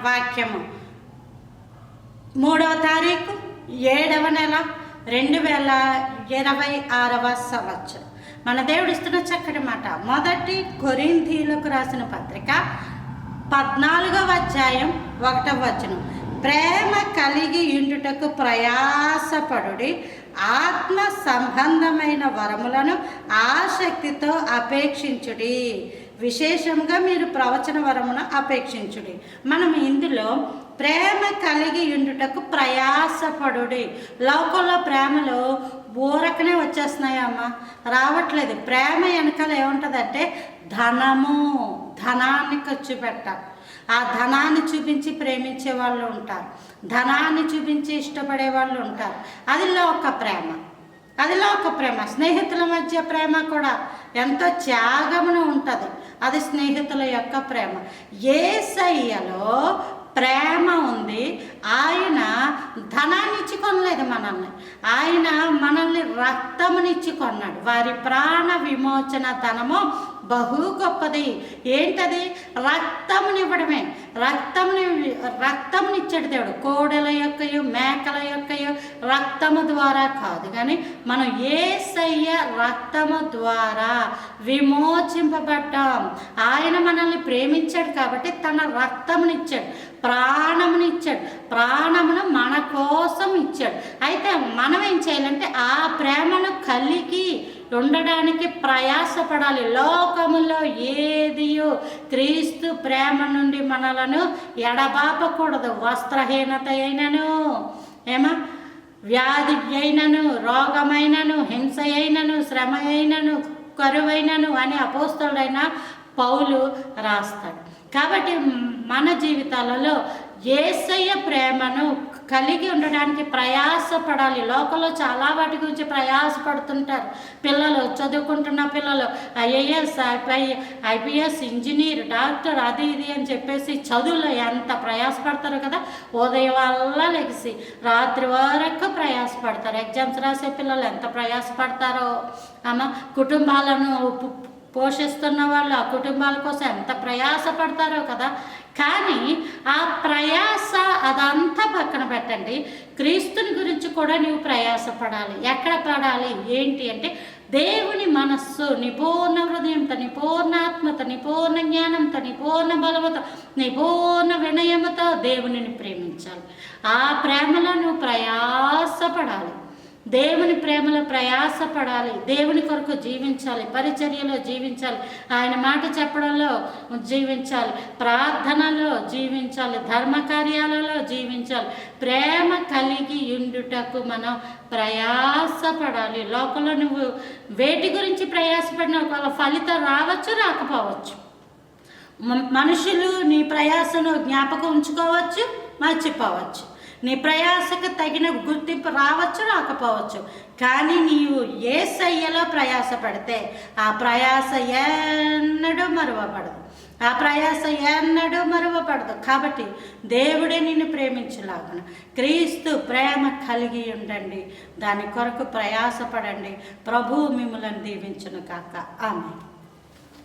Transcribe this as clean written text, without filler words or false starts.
వాక్యము 3వ తారీఖు 7వ నెల 2026వ సంవత్సరం. మన దేవుడు ఇస్తున్న చక్కటి మాట. మొదటి కొరింథీయులకు రాసిన పత్రిక 14వ అధ్యాయం 1వ వచనం. ప్రేమ కలిగి ఉండుటకు ప్రయాసపడుడి, ఆత్మ సంబంధమైన వరములను ఆసక్తితో అపేక్షించుడి. విశేషంగా మీరు ప్రవచన వరమును అపేక్షించుడి. మనం ఇందులో ప్రేమ కలిగి ఉండుటకు ప్రయాసపడుడి. లోకంలో ప్రేమలో ఊరకనే వచ్చేస్తున్నాయమ్మా, రావట్లేదు. ప్రేమ వెనకాల ఏముంటుందంటే ధనాన్ని ఖర్చు పెట్టాలి. ఆ ధనాన్ని చూపించి ప్రేమించే వాళ్ళు ఉంటారు, ధనాన్ని చూపించి ఇష్టపడే వాళ్ళు ఉంటారు. అది లోక ప్రేమ. స్నేహితుల మధ్య ప్రేమ కూడా ఎంతో త్యాగమును ఉంటుంది. అది స్నేహితుల యొక్క ప్రేమ. యేసయ్యలో ప్రేమ ఉంది. ఆయన ధనాన్ని ఇచ్చి కొనలేదు మనల్ని, ఆయన మనల్ని రక్తమునిచ్చి కొన్నాడు. వారి ప్రాణ విమోచన ధనము బహు గొప్పది. ఏంటది? రక్తమునివ్వడమే. రక్తమునిచ్చాడు దేవుడు. కోడెల యొక్కయో మేకల యొక్కయో రక్తము ద్వారా కాదు, కానీ మనం యేసయ్య రక్తము ద్వారా విమోచింపబడ్డాం. ఆయన మనల్ని ప్రేమించాడు కాబట్టి తన రక్తమునిచ్చాడు, ప్రాణమునిచ్చాడు. ప్రాణమును మన కోసం ఇచ్చాడు. అయితే మనం ఏం చేయాలంటే ఆ ప్రేమను కలిగి ఉండడానికి ప్రయాసపడాలి. లోకములో ఏదియో క్రీస్తు ప్రేమ నుండి మనలను ఎడబాపకూడదు. వస్త్రహీనత అయినను, వ్యాధి అయినను, రోగమైనను, హింస అయినను, శ్రమ అయినను, కరువైనను అని అపోస్తలుడైన పౌలు రాస్తాడు. కాబట్టి మన జీవితాలలో యేసయ్య ప్రేమను కలిగి ఉండడానికి ప్రయాసపడాలి. లోకంలో చాలా వాటి గురించి ప్రయాసపడుతుంటారు. పిల్లలు చదువుకుంటున్న పిల్లలు ఐఏఎస్, ఐపీఎస్, ఇంజనీర్, డాక్టర్, అది ఇది అని చెప్పేసి చదువులో ఎంత ప్రయాసపడతారు కదా. ఉదయం వల్ల లెగిసి రాత్రి వరకు ప్రయాసపడతారు. ఎగ్జామ్స్ రాసే పిల్లలు ఎంత ప్రయాసపడతారో కుటుంబాలను పోషిస్తున్న వాళ్ళు ఆ కుటుంబాల కోసం ఎంత ప్రయాసపడతారో కదా. కానీ ఆ ప్రయాస అదంతా పక్కన పెట్టండి. క్రీస్తుని గురించి కూడా నీవు ప్రయాసపడాలి. ఎక్కడ పడాలి ఏంటి అంటే దేవుని మనస్సు నిపూర్ణ హృదయంతో, నిపూర్ణాత్మతో, నిపూర్ణ జ్ఞానంతో, నిపూర్ణ బలముతో, నిపూర్ణ వినయముతో దేవునిని ప్రేమించాలి. ఆ ప్రేమలో నువ్వు ప్రయాసపడాలి. దేవుని ప్రేమలో ప్రయాసపడాలి. దేవుని కొరకు జీవించాలి, పరిచర్యలో జీవించాలి, ఆయన మాట చెప్పడంలో జీవించాలి, ప్రార్థనలో జీవించాలి, ధర్మకార్యాలలో జీవించాలి. ప్రేమ కలిగి ఉండుటకు మనం ప్రయాసపడాలి. లోకంలో నువ్వు వేటి గురించి ప్రయాసపడినా ఒకవేళ ఫలితం రావచ్చు, రాకపోవచ్చు. మనుషులు నీ ప్రయాసను జ్ఞాపకం ఉంచుకోవచ్చు, మర్చిపోవచ్చు. నీ ప్రయాసకు తగిన గుర్తింపు రావచ్చు, రాకపోవచ్చు. కానీ నీవు యేసయ్యలో ప్రయాసపడితే ఆ ప్రయాస ఎన్నడూ మరువపడదు. కాబట్టి దేవుడే నిన్ను ప్రేమించలాగున క్రీస్తు ప్రేమ కలిగి ఉండండి. దాని కొరకు ప్రయాసపడండి. ప్రభువు మిమ్మల్ని దీవించును కాక. ఆమేన్.